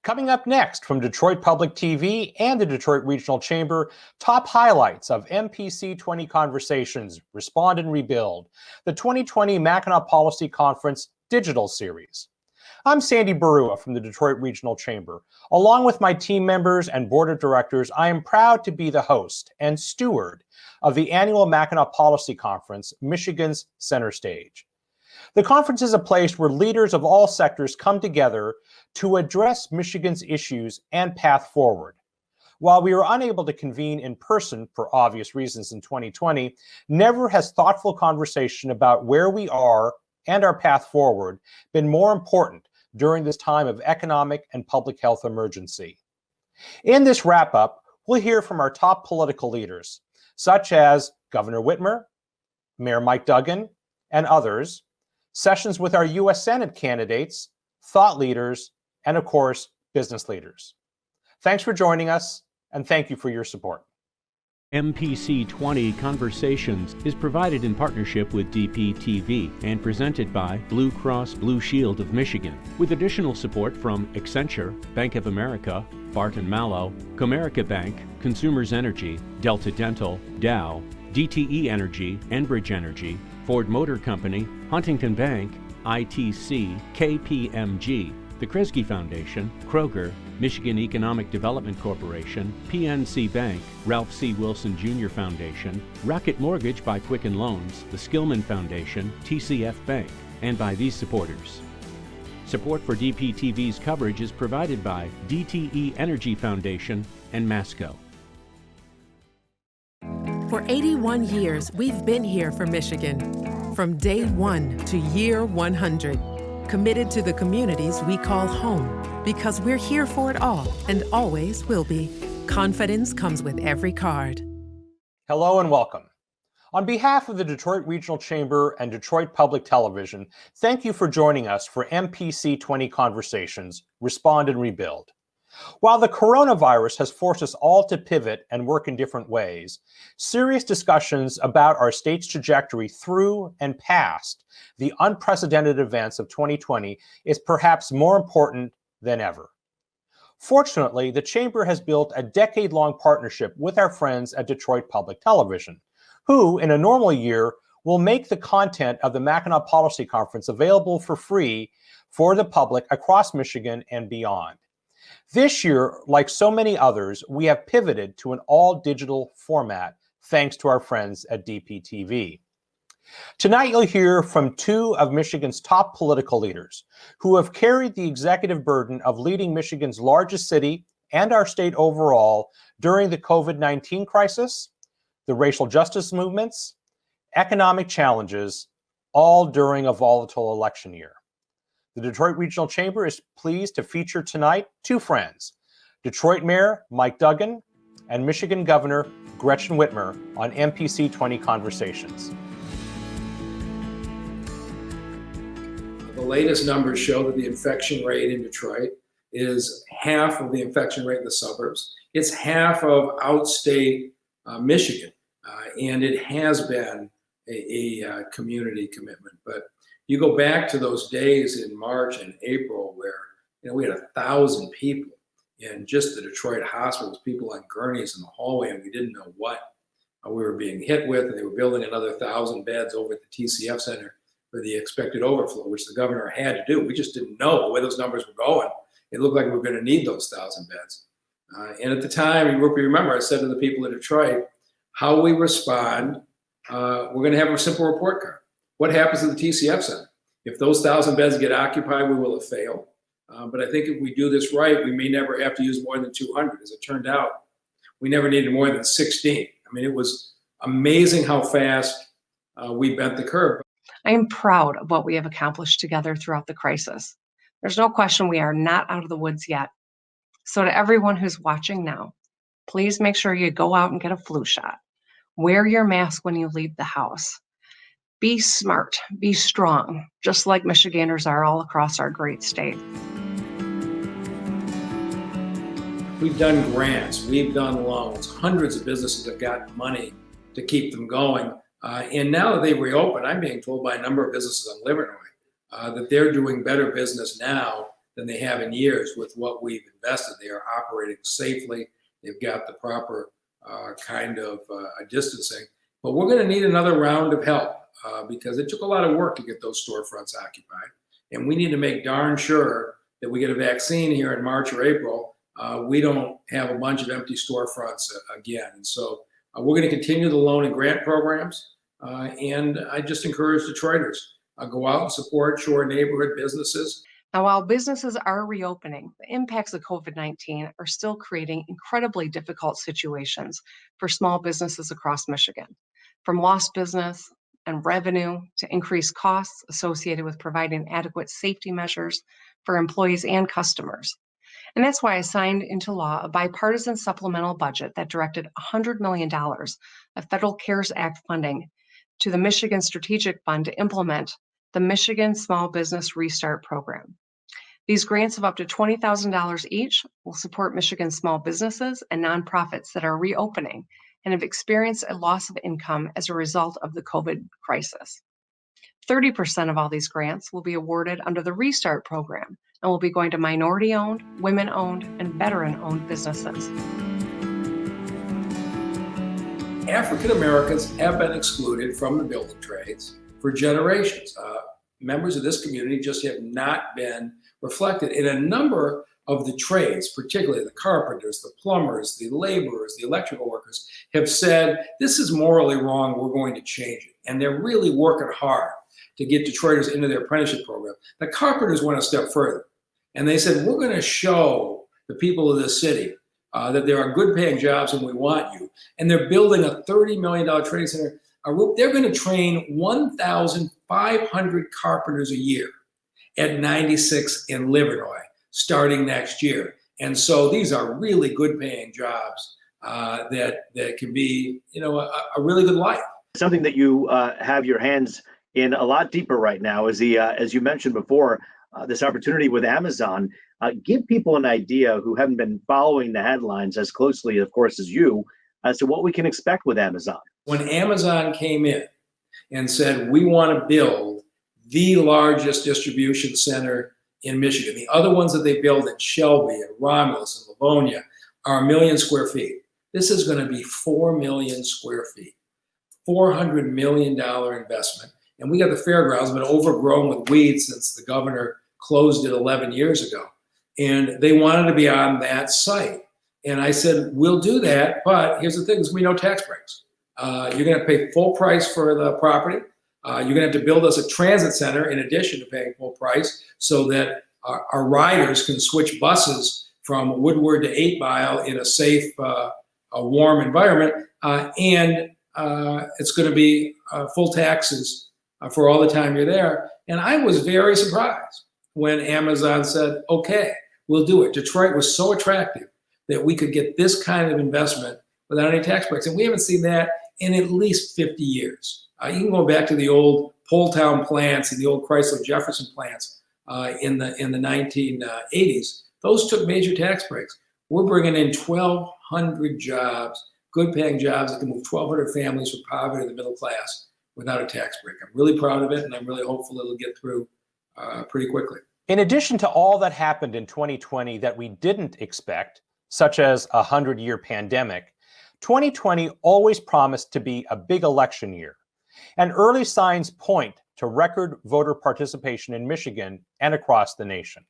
Coming up next from Detroit Public TV and the Detroit Regional Chamber, top highlights of MPC20 Conversations, Respond and Rebuild, the 2020 Mackinac Policy Conference Digital Series. I'm Sandy Barua from the Detroit Regional Chamber. Along with my team members and board of directors, I am proud to be the host and steward of the annual Mackinac Policy Conference, Michigan's center stage. The conference is a place where leaders of all sectors come together to address Michigan's issues and path forward. While we were unable to convene in person for obvious reasons in 2020, never has thoughtful conversation about where we are and our path forward been more important during this time of economic and public health emergency. In this wrap-up, we'll hear from our top political leaders, such as Governor Whitmer, Mayor Mike Duggan, and others, sessions with our U.S. Senate candidates, thought leaders, and of course, business leaders. Thanks for joining us, and thank you for your support. MPC20 Conversations is provided in partnership with DPTV and presented by Blue Cross Blue Shield of Michigan, with additional support from Accenture, Bank of America, Barton Mallow, Comerica Bank, Consumers Energy, Delta Dental, Dow, DTE Energy, Enbridge Energy, Ford Motor Company, Huntington Bank, ITC, KPMG, the Kresge Foundation, Kroger, Michigan Economic Development Corporation, PNC Bank, Ralph C. Wilson Jr. Foundation, Rocket Mortgage by Quicken Loans, the Skillman Foundation, TCF Bank, and by these supporters. Support for DPTV's coverage is provided by DTE Energy Foundation and Masco. For 81 years, we've been here for Michigan. From day one to year 100. Committed to the communities we call home. Because we're here for it all and always will be. Confidence comes with every card. Hello and welcome. On behalf of the Detroit Regional Chamber and Detroit Public Television, thank you for joining us for MPC20 Conversations, Respond and Rebuild. While the coronavirus has forced us all to pivot and work in different ways, serious discussions about our state's trajectory through and past the unprecedented events of 2020 is perhaps more important than ever. Fortunately, the Chamber has built a decade-long partnership with our friends at Detroit Public Television, who, in a normal year, will make the content of the Mackinac Policy Conference available for free for the public across Michigan and beyond. This year, like so many others, we have pivoted to an all-digital format thanks to our friends at DPTV. Tonight, you'll hear from two of Michigan's top political leaders who have carried the executive burden of leading Michigan's largest city and our state overall during the COVID-19 crisis, the racial justice movements, economic challenges, all during a volatile election year. The Detroit Regional Chamber is pleased to feature tonight two friends, Detroit Mayor Mike Duggan and Michigan Governor Gretchen Whitmer on MPC20 Conversations. The latest numbers show that the infection rate in Detroit is half of the infection rate in the suburbs. It's half of outstate Michigan, and it has been a community commitment. But you go back to those days in March and April where we had 1,000 people in just the Detroit hospitals, people on gurneys in the hallway, and we didn't know what we were being hit with, and they were building another 1,000 beds over at the TCF Center for the expected overflow, which the governor had to do. We just didn't know where those numbers were going. It looked like we were going to need those 1,000 beds. And at the time, you remember, I said to the people in Detroit, how we respond, we're going to have a simple report card. What happens at the TCF Center? If those 1,000 beds get occupied, we will have failed. But I think if we do this right, we may never have to use more than 200. As it turned out, we never needed more than 16. I mean, it was amazing how fast we bent the curve. I am proud of what we have accomplished together throughout the crisis. There's no question we are not out of the woods yet. So to everyone who's watching now, please make sure you go out and get a flu shot. Wear your mask when you leave the house. Be smart, be strong, just like Michiganders are all across our great state. We've done grants, we've done loans. Hundreds of businesses have gotten money to keep them going. And now that they've reopened, I'm being told by a number of businesses on Livernois that they're doing better business now than they have in years with what we've invested. They are operating safely. They've got the proper kind of distancing. But we're going to need another round of help because it took a lot of work to get those storefronts occupied. And we need to make darn sure that we get a vaccine here in March or April. We don't have a bunch of empty storefronts again. And so we're going to continue the loan and grant programs. And I just encourage Detroiters, go out and support your neighborhood businesses. Now, while businesses are reopening, the impacts of COVID-19 are still creating incredibly difficult situations for small businesses across Michigan, from lost business and revenue to increased costs associated with providing adequate safety measures for employees and customers. And that's why I signed into law a bipartisan supplemental budget that directed $100 million of Federal CARES Act funding to the Michigan Strategic Fund to implement the Michigan Small Business Restart Program. These grants of up to $20,000 each will support Michigan small businesses and nonprofits that are reopening and have experienced a loss of income as a result of the COVID crisis. 30% of all these grants will be awarded under the Restart Program and will be going to minority-owned, women-owned, and veteran-owned businesses. African Americans have been excluded from the building trades for generations. Members of this community just have not been reflected in a number of the trades, particularly the carpenters, the plumbers, the laborers, the electrical workers, have said, this is morally wrong, we're going to change it. And they're really working hard to get Detroiters into their apprenticeship program. The carpenters went a step further. And they said, we're going to show the people of this city that there are good paying jobs and we want you. And they're building a $30 million training center. They're going to train 1,500 carpenters a year at 96 in Livernois starting next year. And so these are really good paying jobs that can be, a really good life. Something that you have your hands in a lot deeper right now is as you mentioned before, this opportunity with Amazon. Give people an idea who haven't been following the headlines as closely, of course, as you, as to what we can expect with Amazon. When Amazon came in and said, we want to build the largest distribution center in Michigan, the other ones that they build in Shelby and Romulus and Livonia are 1 million square feet. This is going to be 4 million square feet, $400 million investment. And we got the fairgrounds been overgrown with weeds since the governor closed it 11 years ago. And they wanted to be on that site. And I said, we'll do that, but here's the thing, there's going to be no tax breaks. You're going to pay full price for the property. You're going to have to build us a transit center in addition to paying full price so that our riders can switch buses from Woodward to 8 Mile in a safe, a warm environment. And it's going to be full taxes for all the time you're there. And I was very surprised when Amazon said, okay, we'll do it. Detroit was so attractive that we could get this kind of investment without any tax breaks. And we haven't seen that in at least 50 years. You can go back to the old Poletown plants and the old Chrysler Jefferson plants in the 1980s. Those took major tax breaks. We're bringing in 1,200 jobs, good paying jobs that can move 1,200 families from poverty to the middle class without a tax break. I'm really proud of it, and I'm really hopeful it'll get through pretty quickly. In addition to all that happened in 2020 that we didn't expect, such as a 100-year pandemic, 2020 always promised to be a big election year. And early signs point to record voter participation in Michigan and across the nation.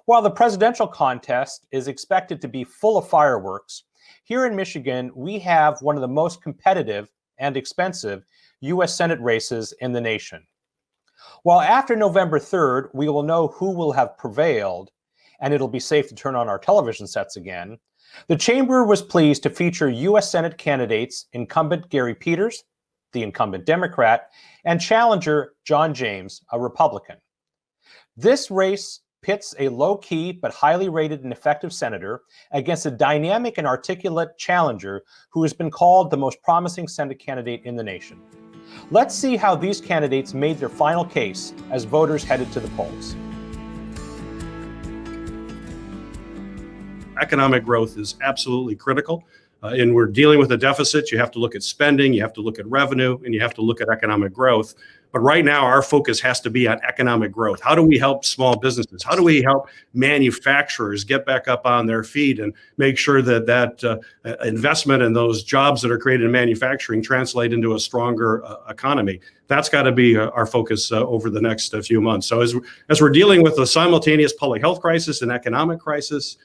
While the presidential contest is expected to be full of fireworks, here in Michigan, we have one of the most competitive and expensive U.S. Senate races in the nation. While after November 3rd, we will know who will have prevailed, and it'll be safe to turn on our television sets again, the chamber was pleased to feature U.S. Senate candidates incumbent Gary Peters, the incumbent Democrat, and challenger John James, a Republican. This race pits a low-key but highly rated and effective senator against a dynamic and articulate challenger who has been called the most promising Senate candidate in the nation. Let's see how these candidates made their final case as voters headed to the polls. Economic growth is absolutely critical. And we're dealing with a deficit. You have to look at spending, you have to look at revenue, and you have to look at economic growth. But right now, our focus has to be on economic growth. How do we help small businesses? How do we help manufacturers get back up on their feet and make sure that investment in those jobs that are created in manufacturing translate into a stronger economy? That's got to be our focus over the next few months. So as we're dealing with a simultaneous public health crisis and economic crisis,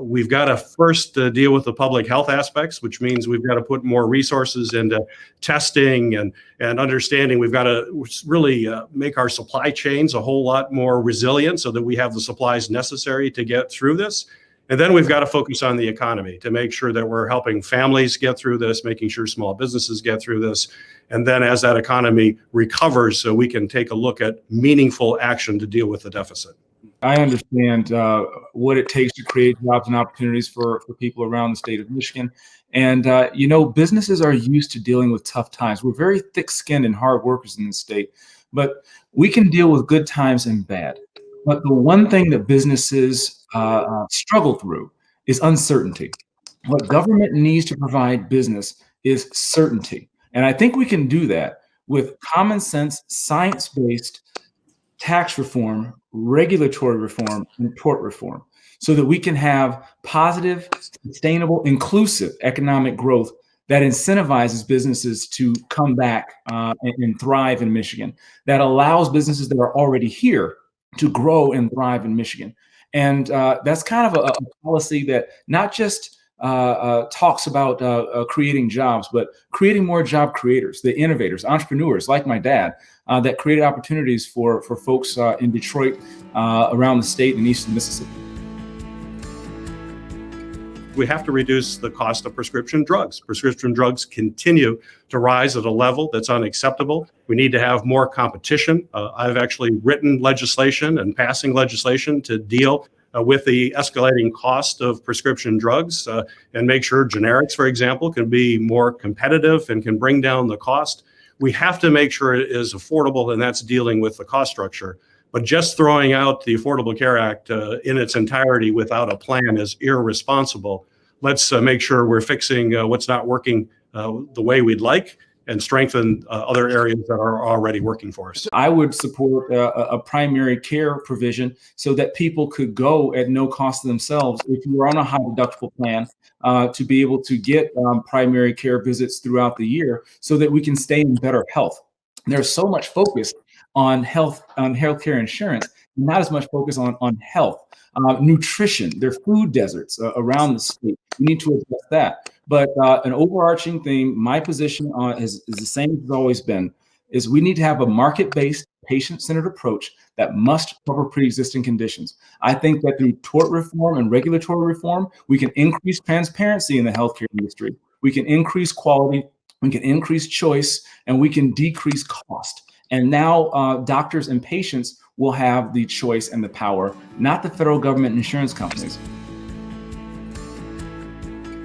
we've got to first deal with the public health aspects, which means we've got to put more resources into testing and understanding. We've got to really make our supply chains a whole lot more resilient so that we have the supplies necessary to get through this. And then we've got to focus on the economy to make sure that we're helping families get through this, making sure small businesses get through this. And then as that economy recovers, so we can take a look at meaningful action to deal with the deficit. I understand what it takes to create jobs and opportunities for people around the state of Michigan. And, businesses are used to dealing with tough times. We're very thick-skinned and hard workers in the state, but we can deal with good times and bad. But the one thing that businesses struggle through is uncertainty. What government needs to provide business is certainty. And I think we can do that with common sense, science-based tax reform, regulatory reform, and tort reform, so that we can have positive, sustainable, inclusive economic growth that incentivizes businesses to come back and thrive in Michigan, that allows businesses that are already here to grow and thrive in Michigan. And that's kind of a policy that not just talks about creating jobs, but creating more job creators, the innovators, entrepreneurs like my dad, that created opportunities for folks in Detroit, around the state and eastern Mississippi. We have to reduce the cost of prescription drugs. Prescription drugs continue to rise at a level that's unacceptable. We need to have more competition. I've actually written legislation and passing legislation to deal with the escalating cost of prescription drugs and make sure generics, for example, can be more competitive and can bring down the cost. We have to make sure it is affordable, and that's dealing with the cost structure. But just throwing out the Affordable Care Act in its entirety without a plan is irresponsible. Let's make sure we're fixing what's not working the way we'd like and strengthen other areas that are already working for us. I would support a primary care provision so that people could go at no cost to themselves if you are on a high deductible plan to be able to get primary care visits throughout the year so that we can stay in better health. There's so much focus on health, on healthcare insurance, not as much focus on health. Nutrition, there are food deserts around the state. We need to address that. But an overarching theme, my position is the same as it's always been, is we need to have a market-based, patient-centered approach that must cover pre-existing conditions. I think that through tort reform and regulatory reform, we can increase transparency in the healthcare industry. We can increase quality, we can increase choice, and we can decrease cost. And now doctors and patients will have the choice and the power, not the federal government and insurance companies.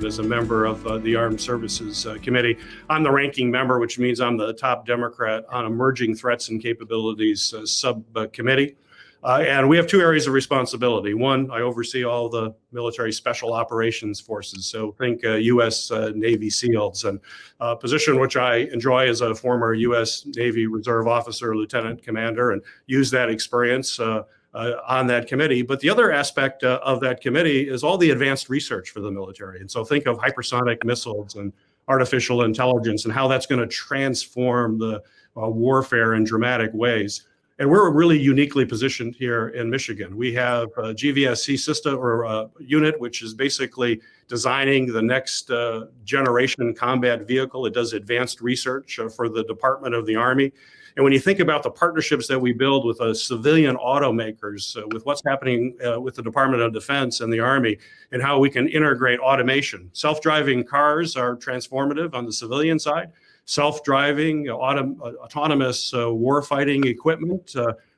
As a member of the Armed Services Committee, I'm the ranking member, which means I'm the top Democrat on Emerging Threats and Capabilities subcommittee. And we have two areas of responsibility. One, I oversee all the military special operations forces. So think U.S. Navy SEALs, and a position which I enjoy as a former U.S. Navy Reserve officer, lieutenant commander, and use that experience on that committee. But the other aspect of that committee is all the advanced research for the military. And so think of hypersonic missiles and artificial intelligence and how that's going to transform the warfare in dramatic ways. And we're really uniquely positioned here in Michigan. We have a GVSC system or unit, which is basically designing the next generation combat vehicle. It does advanced research for the Department of the Army. And when you think about the partnerships that we build with civilian automakers, with what's happening with the Department of Defense and the Army, and how we can integrate automation. Self-driving cars are transformative on the civilian side. Self-driving, autonomous warfighting equipment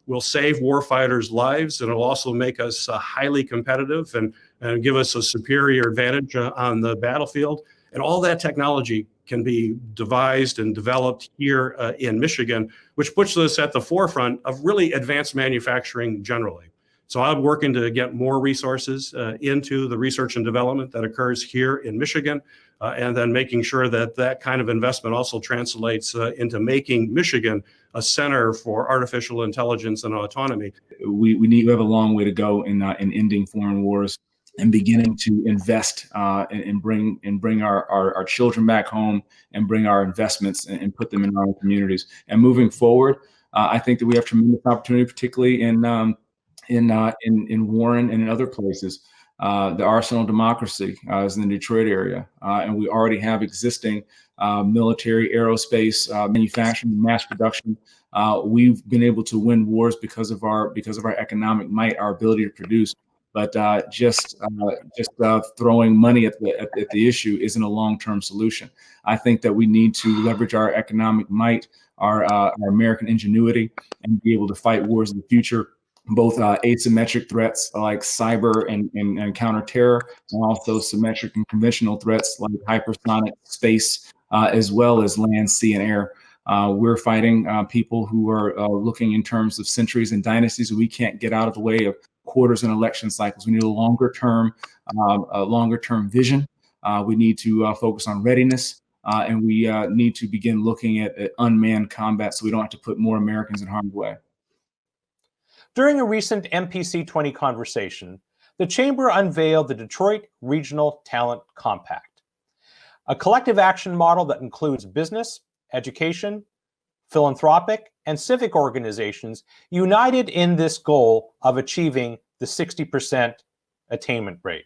will save warfighters' lives, and it'll also make us highly competitive and give us a superior advantage on the battlefield. And all that technology can be devised and developed here in Michigan, which puts us at the forefront of really advanced manufacturing generally. So I'm working to get more resources into the research and development that occurs here in Michigan, and then making sure that that kind of investment also translates into making Michigan a center for artificial intelligence and autonomy. We have a long way to go in ending foreign wars and beginning to invest and bring our children back home and bring our investments and put them in our communities. And moving forward, I think that we have tremendous opportunity, particularly in Warren and in other places. The Arsenal Democracy is in the Detroit area, and we already have existing military, aerospace, manufacturing, mass production. We've been able to win wars because of our economic might, our ability to produce. But just throwing money at the issue isn't a long-term solution. I think that we need to leverage our economic might, our American ingenuity, and be able to fight wars in the future, both asymmetric threats like cyber and counterterror, and also symmetric and conventional threats like hypersonic, space, as well as land, sea, and air. We're fighting people who are looking in terms of centuries and dynasties. We can't get out of the way of quarters and election cycles. We need a longer term vision. We need to focus on readiness, and we need to begin looking at unmanned combat so we don't have to put more Americans in harm's way. During a recent MPC20 conversation, the Chamber unveiled the Detroit Regional Talent Compact, a collective action model that includes business, education, philanthropic, and civic organizations united in this goal of achieving the 60% attainment rate.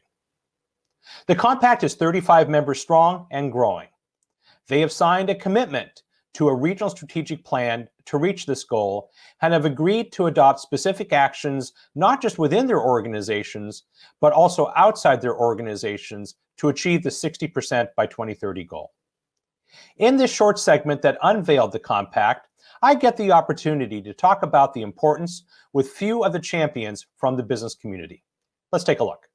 The compact is 35 members strong and growing. They have signed a commitment to a regional strategic plan to reach this goal and have agreed to adopt specific actions not just within their organizations, but also outside their organizations to achieve the 60% by 2030 goal. In this short segment that unveiled the compact, I get the opportunity to talk about the importance with few of the champions from the business community. Let's take a look.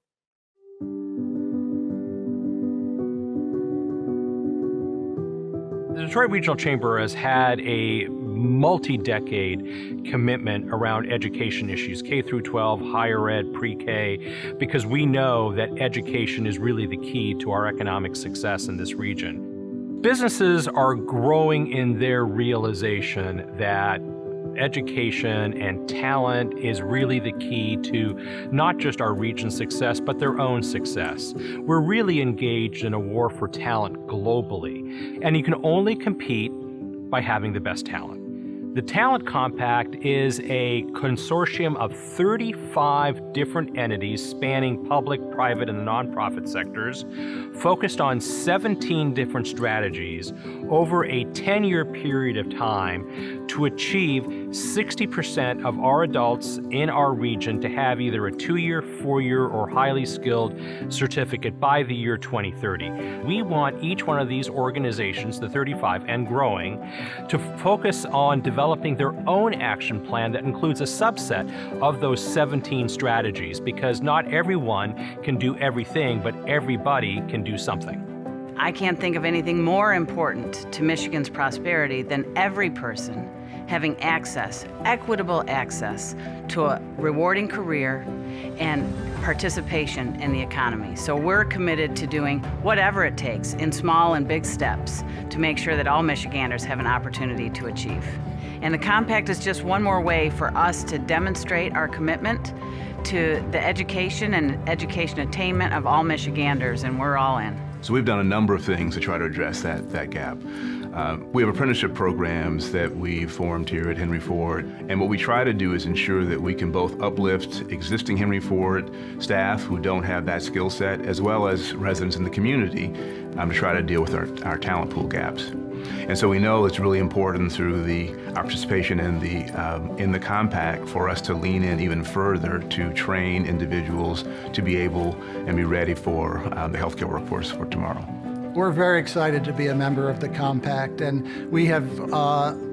The Detroit Regional Chamber has had a multi-decade commitment around education issues, K through 12, higher ed, pre-K, because we know that education is really the key to our economic success in this region. Businesses are growing in their realization that education and talent is really the key to not just our region's success, but their own success. We're really engaged in a war for talent globally, and you can only compete by having the best talent. The Talent Compact is a consortium of 35 different entities spanning public, private, and the nonprofit sectors, focused on 17 different strategies over a 10-year period of time to achieve 60% of our adults in our region to have either a 2-year, 4-year, or highly skilled certificate by the year 2030. We want each one of these organizations, the 35 and growing, to focus on developing their own action plan that includes a subset of those 17 strategies, because not everyone can do everything, but everybody can do something. I can't think of anything more important to Michigan's prosperity than every person having access, equitable access, to a rewarding career and participation in the economy. So we're committed to doing whatever it takes in small and big steps to make sure that all Michiganders have an opportunity to achieve. And the compact is just one more way for us to demonstrate our commitment to the education and education attainment of all Michiganders, and we're all in. So we've done a number of things to try to address that gap. We have apprenticeship programs that we formed here at Henry Ford, and what we try to do is ensure that we can both uplift existing Henry Ford staff who don't have that skill set, as well as residents in the community, to try to deal with our talent pool gaps. And so we know it's really important through our participation in the compact for us to lean in even further to train individuals to be able and be ready for the healthcare workforce for tomorrow. We're very excited to be a member of the compact, and we have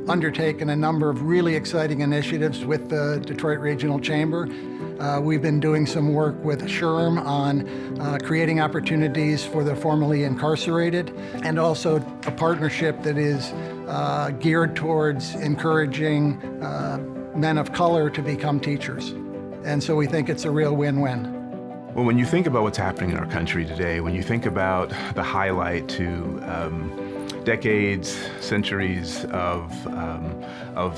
undertaken a number of really exciting initiatives with the Detroit Regional Chamber. We've been doing some work with SHRM on creating opportunities for the formerly incarcerated, and also a partnership that is geared towards encouraging men of color to become teachers. And so we think it's a real win-win. Well, when you think about what's happening in our country today, when you think about the highlight to decades, centuries of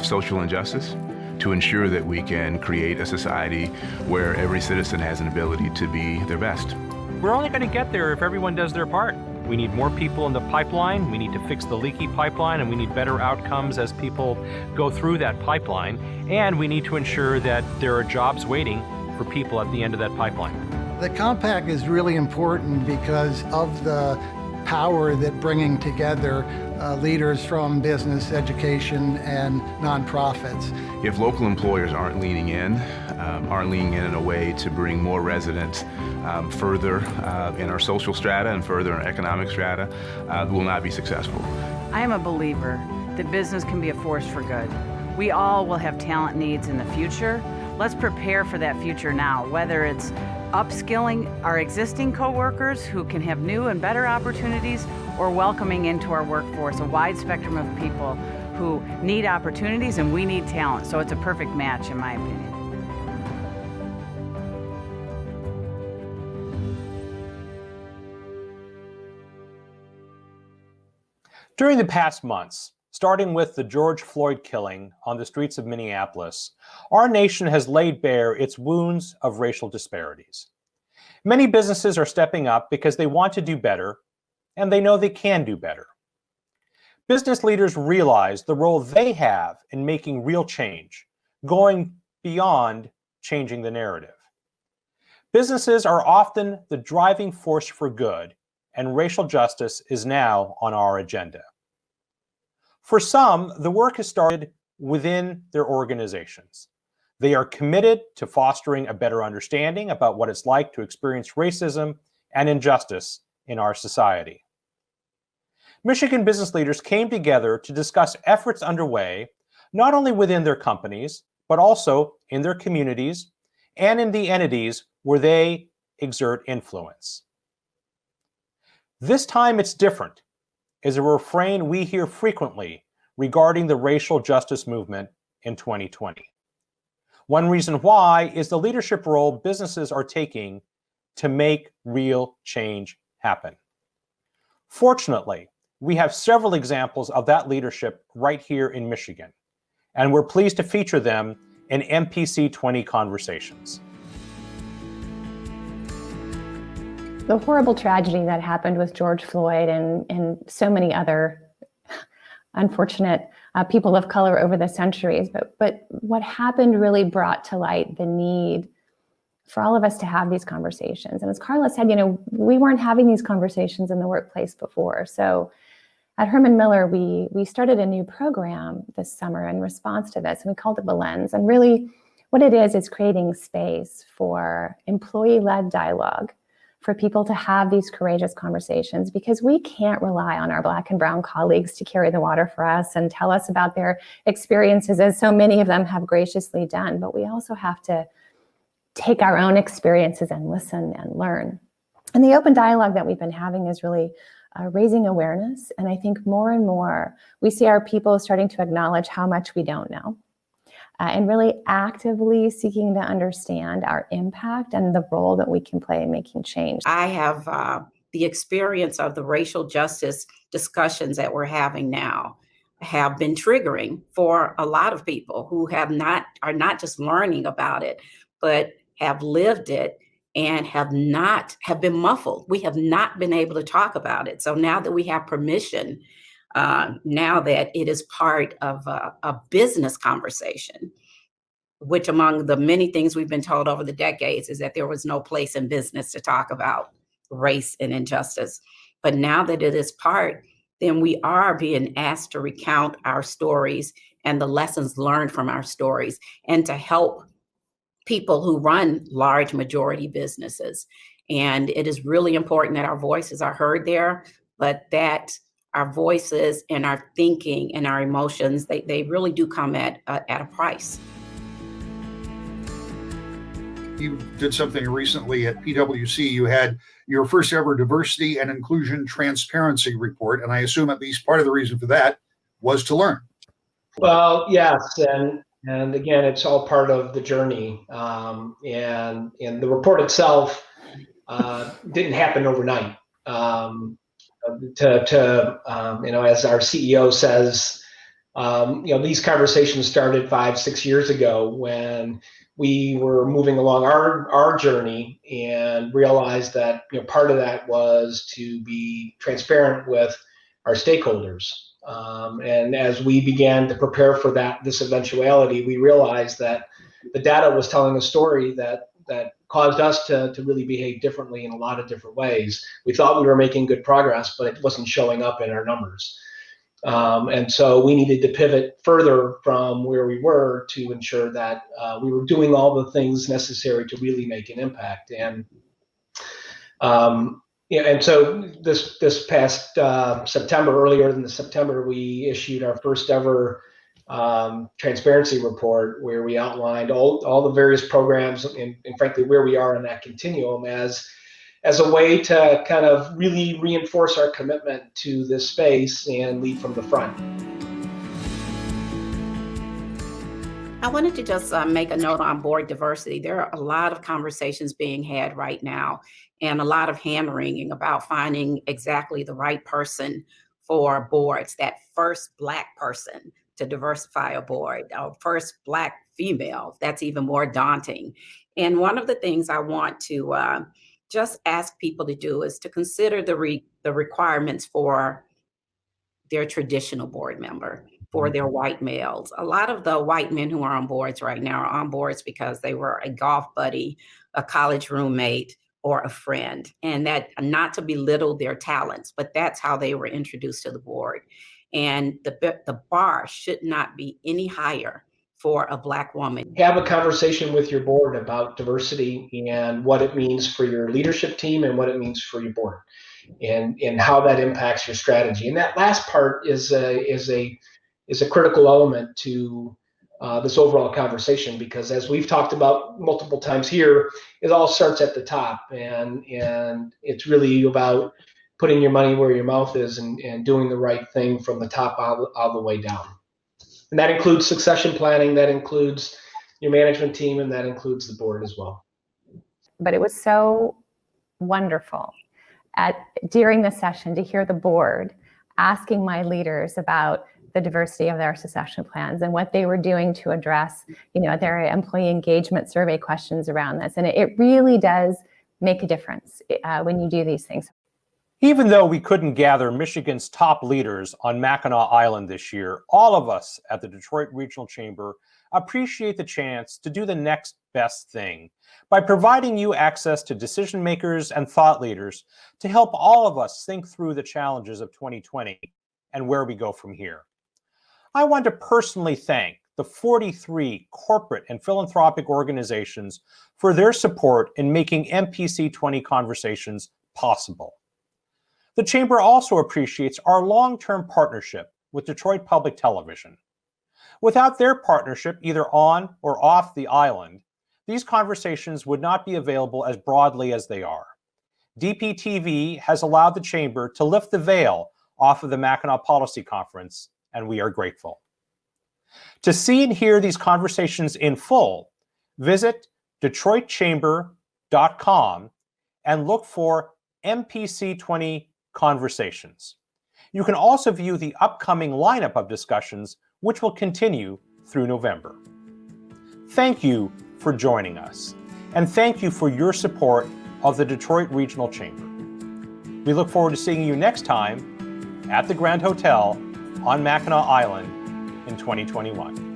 social injustice, to ensure that we can create a society where every citizen has an ability to be their best. We're only going to get there if everyone does their part. We need more people in the pipeline, we need to fix the leaky pipeline, and we need better outcomes as people go through that pipeline, and we need to ensure that there are jobs waiting for people at the end of that pipeline. The compact is really important because of the power that bringing together leaders from business, education, and nonprofits. If local employers aren't leaning in in a way to bring more residents further in our social strata and further in our economic strata, will not be successful. I am a believer that business can be a force for good. We all will have talent needs in the future. Let's prepare for that future now, whether it's upskilling our existing coworkers who can have new and better opportunities, or welcoming into our workforce a wide spectrum of people who need opportunities and we need talent. So it's a perfect match, in my opinion. During the past months, starting with the George Floyd killing on the streets of Minneapolis, our nation has laid bare its wounds of racial disparities. Many businesses are stepping up because they want to do better, and they know they can do better. Business leaders realize the role they have in making real change, going beyond changing the narrative. Businesses are often the driving force for good, and racial justice is now on our agenda. For some, the work has started within their organizations. They are committed to fostering a better understanding about what it's like to experience racism and injustice in our society. Michigan business leaders came together to discuss efforts underway, not only within their companies, but also in their communities and in the entities where they exert influence. This time it's different, is a refrain we hear frequently regarding the racial justice movement in 2020. One reason why is the leadership role businesses are taking to make real change happen. Fortunately, we have several examples of that leadership right here in Michigan, and we're pleased to feature them in MPC20 Conversations. The horrible tragedy that happened with George Floyd and so many other unfortunate people of color over the centuries, but what happened really brought to light the need for all of us to have these conversations. And as Carla said, we weren't having these conversations in the workplace before. So at Herman Miller, we started a new program this summer in response to this, and we called it The Lens. And really what it is creating space for employee-led dialogue, for people to have these courageous conversations, because we can't rely on our Black and brown colleagues to carry the water for us and tell us about their experiences, as so many of them have graciously done. But we also have to take our own experiences and listen and learn. And the open dialogue that we've been having is really raising awareness. And I think more and more we see our people starting to acknowledge how much we don't know. And really actively seeking to understand our impact and the role that we can play in making change. I have the experience of the racial justice discussions that we're having now have been triggering for a lot of people who are not just learning about it, but have lived it and have been muffled. We have not been able to talk about it. So now that we have permission, now that it is part of a business conversation, which among the many things we've been told over the decades is that there was no place in business to talk about race and injustice. But now that it is part, then we are being asked to recount our stories and the lessons learned from our stories, and to help people who run large majority businesses. And it is really important that our voices are heard there, but that our voices and our thinking and our emotions, they really do come at a price. You did something recently at PwC. You had your first ever diversity and inclusion transparency report. And I assume at least part of the reason for that was to learn. Well, yes. And And again, it's all part of the journey. And the report itself didn't happen overnight. As our CEO says, these conversations started 5-6 years ago when we were moving along our journey and realized that part of that was to be transparent with our stakeholders. And as we began to prepare for this eventuality, we realized that the data was telling a story that caused us to really behave differently in a lot of different ways. We thought we were making good progress, but it wasn't showing up in our numbers. And so we needed to pivot further from where we were to ensure that we were doing all the things necessary to really make an impact. And so this past September, earlier in September, we issued our first ever transparency report where we outlined all the various programs and frankly where we are in that continuum as a way to kind of really reinforce our commitment to this space and lead from the front. I wanted to just make a note on board diversity. There are a lot of conversations being had right now and a lot of hand-wringing about finding exactly the right person for boards, that first Black person to diversify a board, our first Black female. That's even more daunting. And one of the things I want to just ask people to do is to consider the requirements for their traditional board member, for their white males. A lot of the white men who are on boards right now are on boards because they were a golf buddy, a college roommate, or a friend. And that, not to belittle their talents, but that's how they were introduced to the board. And the bar should not be any higher for a Black woman. Have a conversation with your board about diversity and what it means for your leadership team and what it means for your board and how that impacts your strategy. And that last part is a critical element to this overall conversation, because as we've talked about multiple times here, it all starts at the top, and it's really about putting your money where your mouth is and doing the right thing from the top all the way down. And that includes succession planning, that includes your management team, and that includes the board as well. But it was so wonderful during the session to hear the board asking my leaders about the diversity of their succession plans and what they were doing to address, their employee engagement survey questions around this. And it really does make a difference when you do these things. Even though we couldn't gather Michigan's top leaders on Mackinac Island this year, all of us at the Detroit Regional Chamber appreciate the chance to do the next best thing by providing you access to decision makers and thought leaders to help all of us think through the challenges of 2020 and where we go from here. I want to personally thank the 43 corporate and philanthropic organizations for their support in making MPC20 conversations possible. The Chamber also appreciates our long-term partnership with Detroit Public Television. Without their partnership, either on or off the island, these conversations would not be available as broadly as they are. DPTV has allowed the Chamber to lift the veil off of the Mackinac Policy Conference, and we are grateful. To see and hear these conversations in full, visit DetroitChamber.com and look for MPC20 Conversations. You can also view the upcoming lineup of discussions, which will continue through November. Thank you for joining us, and thank you for your support of the Detroit Regional Chamber. We look forward to seeing you next time at the Grand Hotel on Mackinac Island in 2021.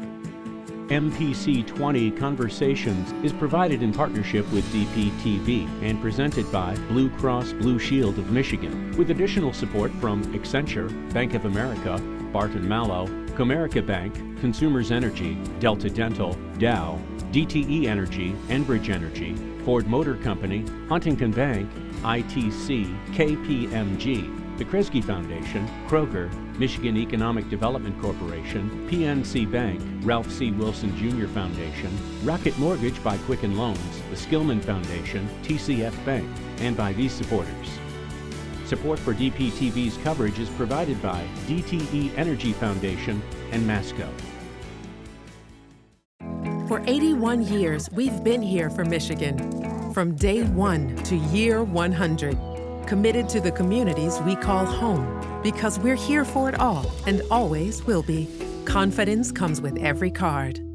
MPC20 Conversations is provided in partnership with DPTV and presented by Blue Cross Blue Shield of Michigan, with additional support from Accenture, Bank of America, Barton Mallow, Comerica Bank, Consumers Energy, Delta Dental, Dow, DTE Energy, Enbridge Energy, Ford Motor Company, Huntington Bank, ITC, KPMG, the Kresge Foundation, Kroger, Michigan Economic Development Corporation, PNC Bank, Ralph C. Wilson Jr. Foundation, Rocket Mortgage by Quicken Loans, the Skillman Foundation, TCF Bank, and by these supporters. Support for DPTV's coverage is provided by DTE Energy Foundation and Masco. For 81 years, we've been here for Michigan. From day one to year 100. Committed to the communities we call home. Because we're here for it all and always will be. Confidence comes with every card.